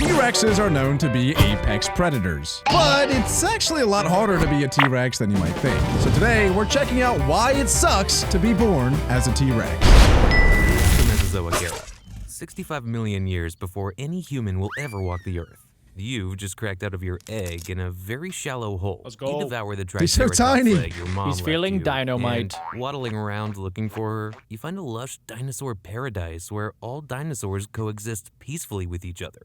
T-Rexes are known to be apex predators, but it's actually a lot harder to be a T-Rex than you might think. So today, we're checking out why it sucks to be born as a T-Rex. The Mesozoic era, 65 million years before any human will ever walk the Earth. You've just cracked out of your egg in a very shallow hole. Let's go. You devour the He's so Triceratops tiny. leg your mom He's left feeling you, dynamite. And waddling around looking for her, you find a lush dinosaur paradise where all dinosaurs coexist peacefully with each other.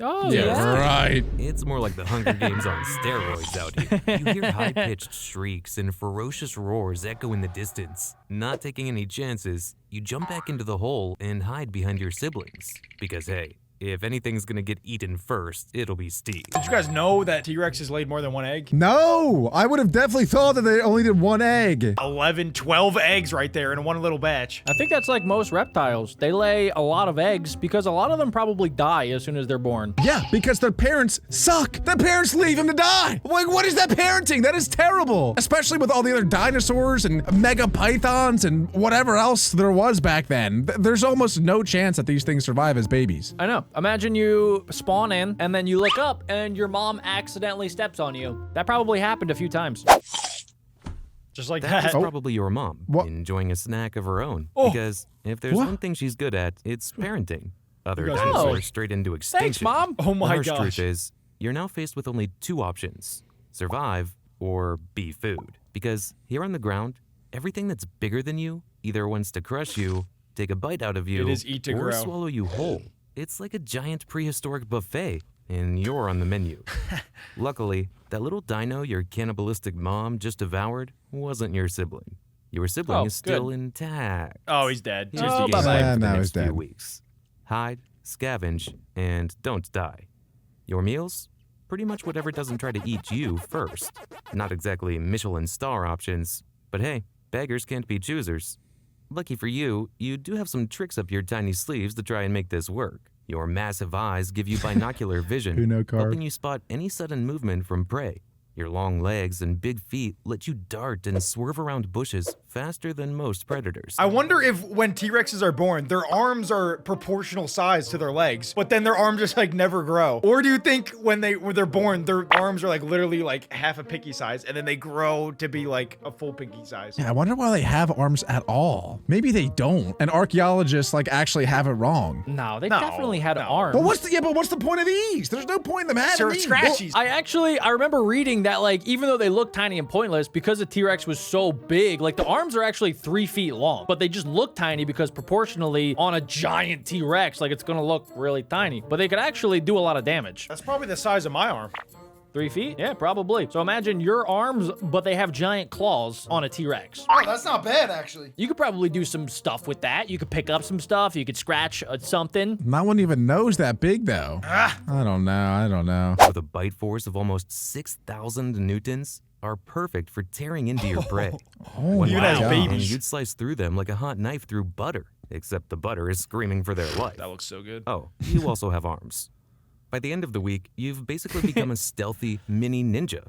Oh, Right. It's more like the Hunger Games on steroids out here. You hear high-pitched shrieks and ferocious roars echo in the distance. Not taking any chances, you jump back into the hole and hide behind your siblings. Because hey, if anything's gonna get eaten first, it'll be Steve. Did you guys know that T-Rexes laid more than one egg? No, I would have definitely thought that they only did one egg. 11, 12 eggs right there in one little batch. I think that's like most reptiles. They lay a lot of eggs because a lot of them probably die as soon as they're born. Yeah, because their parents suck. Their parents leave them to die. Like, what is that parenting? That is terrible. Especially with all the other dinosaurs and mega pythons and whatever else there was back then. There's almost no chance that these things survive as babies. I know. Imagine you spawn in and then you look up and your mom accidentally steps on you. That probably happened a few times. Just like That's that. probably your mom, What? enjoying a snack of her own. Oh. Because if there's What? one thing she's good at, it's parenting. Other You guys- dinosaurs Oh. straight into extinction. Thanks, Mom. Oh my The harsh gosh. truth is, you're now faced with only two options: survive or be food. Because here on the ground, everything that's bigger than you either wants to crush you, take a bite out of you, It is eat to or grow. swallow you whole. It's like a giant prehistoric buffet, and you're on the menu. Luckily, that little dino your cannibalistic mom just devoured wasn't your sibling. Your sibling Oh, is still good. intact. Oh, he's dead. Here's Oh, the game bye-bye. plan Yeah, for the now next he's few dead. weeks. Hide, scavenge, and don't die. Your meals? Pretty much whatever doesn't try to eat you first. Not exactly Michelin star options, but hey, beggars can't be choosers. Lucky for you, you do have some tricks up your tiny sleeves to try and make this work. Your massive eyes give you binocular vision, Uno card. helping you spot any sudden movement from prey. Your long legs and big feet let you dart and swerve around bushes faster than most predators. I wonder if when T-Rexes are born, their arms are proportional size to their legs, but then their arms just like never grow. Or do you think when they're born, their arms are like literally like half a pinky size and then they grow to be like a full pinky size? Yeah, I wonder why they have arms at all. Maybe they don't. And archaeologists like actually have it wrong. No, they No, definitely had no. arms. But what's the point of these? There's no point in them having Sir, these. scratchies. I remember reading that, like, even though they look tiny and pointless, because the T-Rex was so big, like, the arms are actually 3 feet long, but they just look tiny because proportionally on a giant T-Rex, like, it's gonna look really tiny, but they could actually do a lot of damage. That's probably the size of my arm. 3 feet? Yeah, probably. So imagine your arms, but they have giant claws on a T-Rex. Oh, that's not bad actually. You could probably do some stuff with that. You could pick up some stuff. You could scratch something. My one even knows that big though. I don't know. With a bite force of almost 6,000 newtons, are perfect for tearing into your prey. Oh, Even my as God. babies. And you'd slice through them like a hot knife through butter, except the butter is screaming for their life. That looks so good. Oh, you also have arms. By the end of the week, you've basically become a stealthy mini ninja.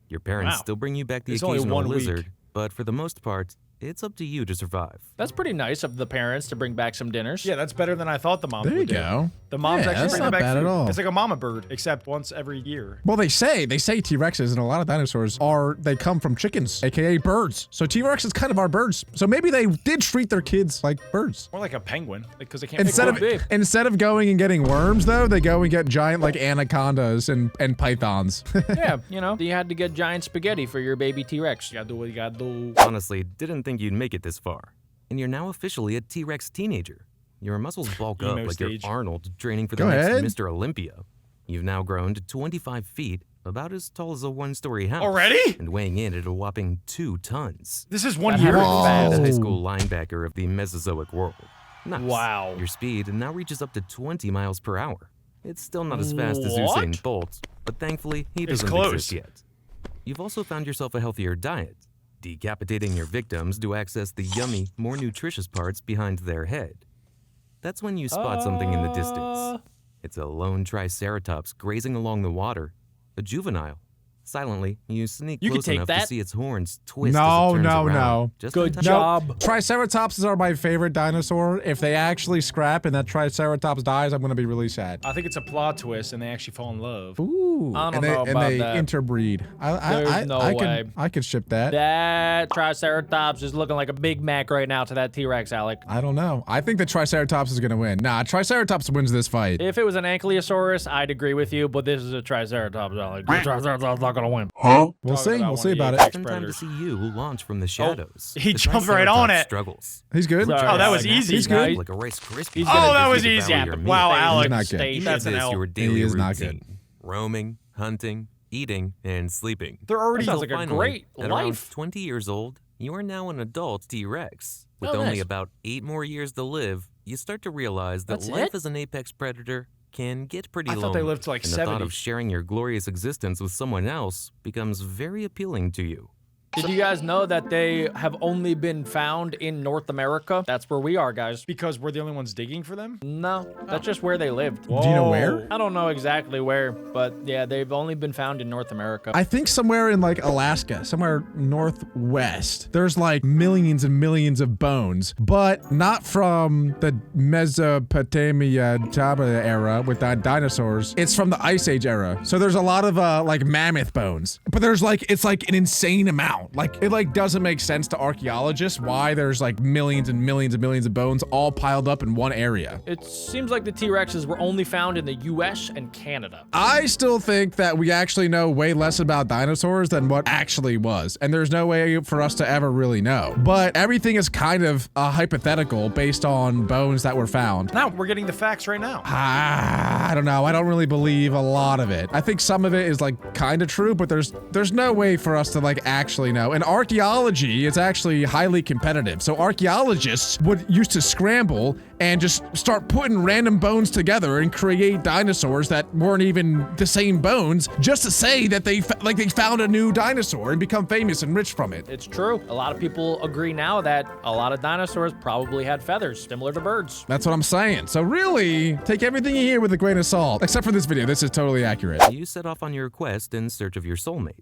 Your parents Wow. still bring you back the It's only occasional 1 week. lizard, but for the most part, it's up to you to survive. That's pretty nice of the parents to bring back some dinners. Yeah, that's better than I thought the moms There you would do. go. The moms Yeah, actually that's bring not back bad food. at all. It's like a mama bird, except once every year. Well, they say T-Rexes and a lot of dinosaurs they come from chickens, aka birds. So T-Rex is kind of our birds. So maybe they did treat their kids like birds. More like a penguin, because they can't Instead pick of up. instead of going and getting worms though, they go and get giant like anacondas and pythons. Yeah, you know, you had to get giant spaghetti for your baby T-Rex. You gotta do what you gotta do. Honestly, didn't think you'd make it this far. And you're now officially a T-Rex teenager. Your muscles bulk up Emo like stage. you're Arnold training for the Go next ahead. Mr. Olympia. You've now grown to 25 feet, about as tall as a one-story house. Already? And weighing in at a whopping 2 tons. This is 1 That year. happened Whoa. fast. The high school linebacker of the Mesozoic world. Nice. Wow. Your speed now reaches up to 20 miles per hour. It's still not as fast as What? Usain Bolt, but thankfully he It's doesn't close. exist yet. You've also found yourself a healthier diet, decapitating your victims to access the yummy, more nutritious parts behind their head. That's when you spot something in the distance. It's a lone triceratops grazing along the water, a juvenile. Silently, you sneak You can close take enough that. to see its horns twist No, as it turns no, around. no. Just in Good time. job. Triceratopses are my favorite dinosaur. If they actually scrap and that Triceratops dies, I'm gonna be really sad. I think it's a plot twist and they actually fall in love. Ooh. I don't and they, know and about they that. interbreed. There's no way. I could ship that. That Triceratops is looking like a Big Mac right now to that T-Rex, Alec. I don't know. I think the Triceratops is gonna win. Nah, Triceratops wins this fight. If it was an Ankylosaurus, I'd agree with you, but this is a Triceratops, Alec. The Triceratops not gonna win. We'll see. We'll see about it. Just in time to see you launch from the shadows. he The jumped right on Triceratops it. Struggles. He's good. Sorry, Oh, that was Alec. easy. He's good. Like a Rice Krispie. gonna that was devour easy. your meal. Wow, Alex. He's not good. Station. That's an This L. your daily He is routine. not good. Roaming, hunting, eating, and sleeping. They're already Sounds Until like a finally, great at around life. 20 years old, you are now an adult T-Rex. With Oh, only nice. about 8 more years to live, you start to realize that That's life it? as an apex predator can get pretty I lonely. thought they lived to like and the thought 70. of sharing your glorious existence with someone else becomes very appealing to you. Did you guys know that they have only been found in North America? That's where we are, guys. Because we're the only ones digging for them? No, that's just where they lived. Do you know where? I don't know exactly where, but yeah, they've only been found in North America. I think somewhere in like Alaska, somewhere northwest, there's like millions and millions of bones, but not from the Mesopotamia era with dinosaurs. It's from the Ice Age era. So there's a lot of like mammoth bones, but there's like, it's like an insane amount. Like it like doesn't make sense to archaeologists why there's like millions and millions and millions of bones all piled up in one area. It seems like the T-Rexes were only found in the US and Canada. I still think that we actually know way less about dinosaurs than what actually was, and there's no way for us to ever really know. But everything is kind of hypothetical based on bones that were found. Now, we're getting the facts right now. I don't know. I don't really believe a lot of it. I think some of it is like kind of true, but there's no way for us to like actually know. And archaeology is actually highly competitive. So archaeologists used to scramble and just start putting random bones together and create dinosaurs that weren't even the same bones, just to say that they found a new dinosaur and become famous and rich from it. It's true. A lot of people agree now that a lot of dinosaurs probably had feathers, similar to birds. That's what I'm saying. So really, take everything you hear with a grain of salt. Except for this video. This is totally accurate. You set off on your quest in search of your soulmate.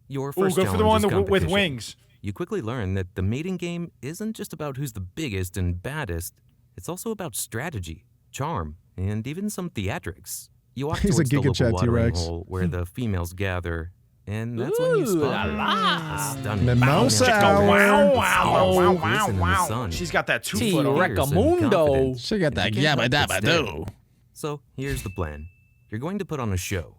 Your Ooh, first go for the one challenge is with competition. wings. You quickly learn that the mating game isn't just about who's the biggest and baddest. It's also about strategy, charm, and even some theatrics. You walk He's a towards the Giga local Chat watering T-Rex. hole where the females gather, and that's when you Ooh, spot la la. a stunning Mimosa female hour. Wow, with wow, scales wow, that glisten in the wow, wow. sun. She's got that 2 foot T-Rex. on. Fierce and Recamundo. confident, She got that and you can't yabba help but dabba stare. do. So here's the plan. You're going to put on a show.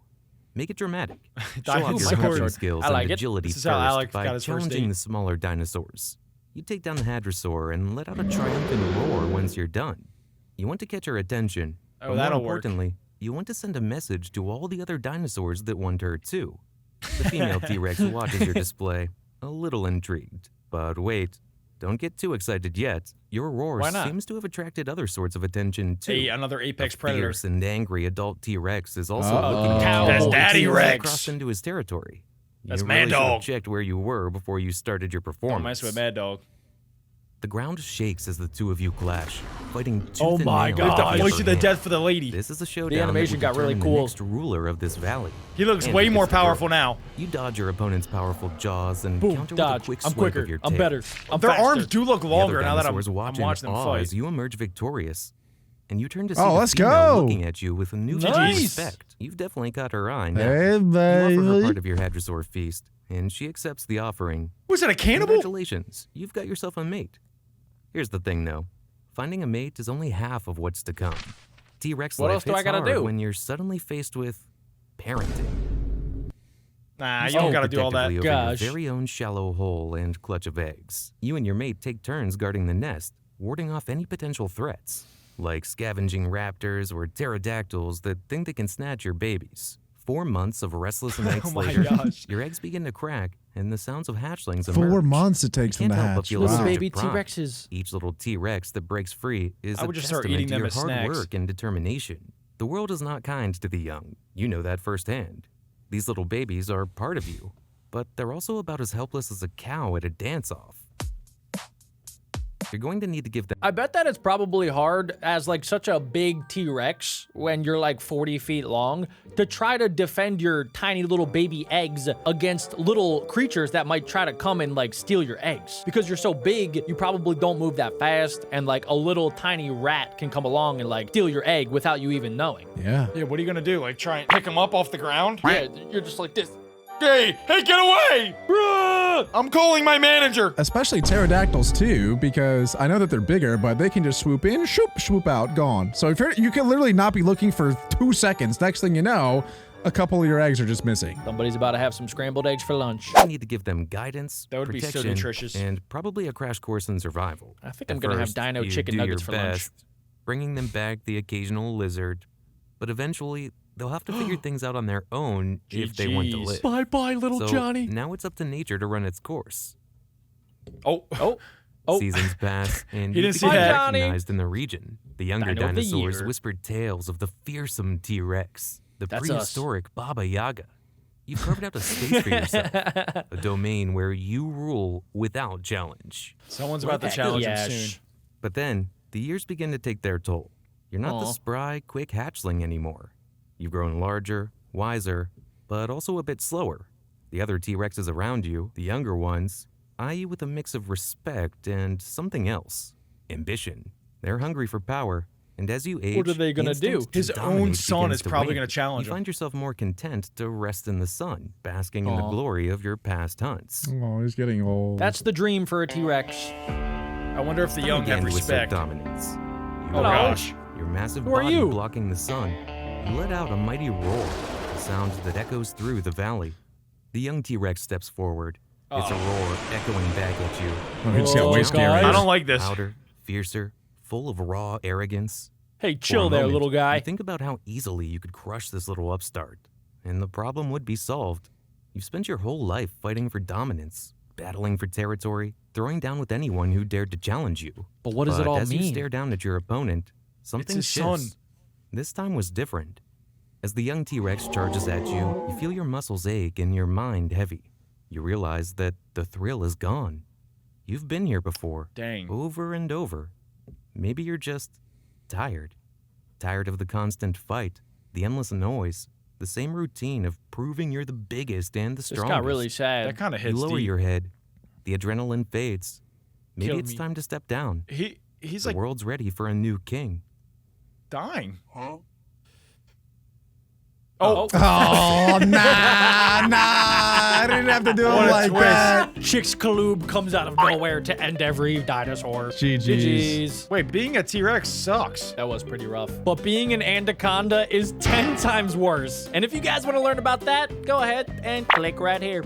Make it dramatic. Show Dinosaur. off your hunting skills I like and it. agility This is first how Alec by got his first challenging date. the smaller dinosaurs. You take down the hadrosaur and let out a triumphant roar once you're done. You want to catch her attention. Oh, but that'll more work. importantly, you want to send a message to all the other dinosaurs that want her too. The female T-Rex watches your display, a little intrigued. But wait, don't get too excited yet. Your roar Why not? seems to have attracted other sorts of attention too. Hey, another apex A predator. fierce and angry adult T-Rex is also Uh-oh. looking Cow. That's Oh, Daddy T-Rex. Rex. crossed into his territory. That's you Mad really should have Dog. checked where you were before you started your Don't performance. mess with Mad Dog. The ground shakes as the two of you clash, fighting tooth Oh and my nail. We have to God. fight to the death for the lady. This is a showdown. animation that will got really determine cool. The next ruler of this valley. He looks And way if more it's the girl, powerful now. You dodge your opponent's powerful jaws and Boom, counter dodge. with a quick I'm swipe quicker. of your I'm tail. better. I'm Their faster. arms do look The longer other now that I'm dinosaurs watch watching in them awe fight. as you emerge victorious. And you turn to see Oh, the let's female go. looking at you with a new Nice. respect. You've definitely caught her eye now. Hey, You offer her baby. part of your hadrosaur feast, and she accepts the offering. Was it a cannibal? Congratulations, you've got yourself a mate. Here's the thing, though. Finding a mate is only half of what's to come. T-Rex What life else do I hits gotta hard do? when you're suddenly faced with parenting. Nah, you Step don't gotta do all that. protectively over Gosh. your very own shallow hole and clutch of eggs. You and your mate take turns guarding the nest, warding off any potential threats, like scavenging raptors or pterodactyls that think they can snatch your babies. 4 months of restless nights Oh my later, gosh. your eggs begin to crack, and the sounds of hatchlings 4 emerge. months it takes them Can't to help but hatch. feel a Little Wow. surge of baby pride. T-Rexes. Each little T-Rex that breaks free is I a would just start testament eating to them your as hard snacks. work and determination. The world is not kind to the young. You know that firsthand. These little babies are part of you, but they're also about as helpless as a cow at a dance-off. you're going to need to give them I bet that it's probably hard as like such a big T-Rex when you're like 40 feet long to try to defend your tiny little baby eggs against little creatures that might try to come and like steal your eggs. Because you're so big, you probably don't move that fast, and like a little tiny rat can come along and like steal your egg without you even knowing. Yeah. Yeah, what are you gonna do? Like try and pick him up off the ground? Yeah, you're just like this. Hey, get away! Bruh! I'm calling my manager. Especially pterodactyls too, because I know that they're bigger, but they can just swoop in, swoop out, gone. So if you can literally not be looking for 2 seconds. Next thing you know, a couple of your eggs are just missing. Somebody's about to have some scrambled eggs for lunch. You need to give them guidance, That would be so protection, nutritious. and probably a crash course in survival. I think I'm At gonna have first, dino you chicken do nuggets your for lunch. best, bringing them back the occasional lizard, but eventually they'll have to figure things out on their own if they want to GGs. live. Bye-bye, little So Johnny. now it's up to nature to run its course. Oh, Oh, Seasons pass, and He you didn't see become that. Johnny. recognized in the region. The younger Dino of the dinosaurs year. whispered tales of the fearsome T-Rex, the That's us. prehistoric Baba Yaga. You've carved out a space for yourself, a domain where you rule without challenge. someone's about to Look at challenge him Yash. soon. But then, the years begin to take their toll. You're not the Aw. spry, quick hatchling anymore. You've grown larger, wiser, but also a bit slower. The other T-Rexes around you, the younger ones, eye you with a mix of respect and something else. Ambition. They're hungry for power, and as you age, What are they gonna the instinct do? to His own dominate son begins is to probably wane. gonna challenge You him. find yourself more content to rest in the sun, basking in the Aw. glory of your past hunts. Oh, he's getting old. That's the dream for a T-Rex. I wonder if the Time young again have to assert respect. dominance. You Oh rise, gosh. your massive Who are body you? blocking the sun. You let out a mighty roar, a sound that echoes through the valley. The young T-Rex steps forward, its roar echoing back at you. Oh, he just got way Oh, scary. guys. I don't like this. Louder, fiercer, full of raw arrogance. Hey, For a chill there, moment, little guy. You think about how easily you could crush this little upstart, and the problem would be solved. You've spent your whole life fighting for dominance, battling for territory, throwing down with anyone who dared to challenge you. But what does it But all as you mean? stare down at your opponent, something his shifts. son. This time was different. As the young T-Rex charges at you, you feel your muscles ache and your mind heavy. You realize that the thrill is gone. You've been here before, Dang. over and over. Maybe you're just tired. Tired of the constant fight, the endless noise, the same routine of proving you're the biggest and the This strongest. got really sad. That kind of You hits lower deep. your head. The adrenaline fades. Maybe Kill it's me. time to step down. He's The like world's ready for a new king. dying. Oh, Oh, nah. I didn't have to do What it a like twist. that. Chicks Kaloob comes out of nowhere to end every dinosaur. GG's. Wait, being a T-Rex sucks. That was pretty rough. But being an anaconda is 10 times worse. And if you guys want to learn about that, go ahead and click right here.